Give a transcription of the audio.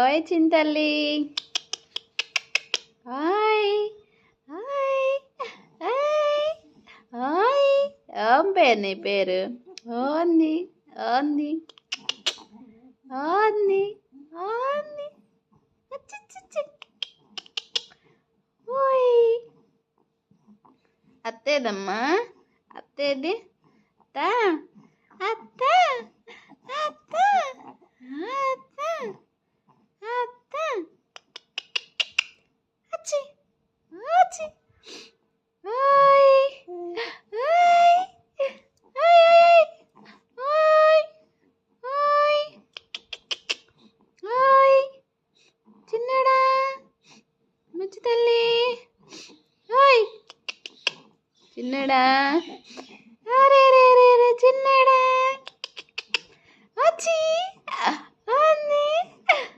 ఓయ్ చింతల్లి, ఓయ్ ఓయ్ ఓయ్ ఓయ్. ఏం పేరు నీ పేరు? ఓంది ఓంది ఓంది ఓంది. ఓయ్ అత్తేదమ్మా, అత్తేది అత్త అత్త అత్త అత్త అత్త. అచ్చి అచ్చి. ఓయ్ ఓయ్ ఓయ్ ఓయ్ ఓయ్ ఓయ్. చిన్నడా మంచి తల్లి. ఓయ్ చిన్నడా.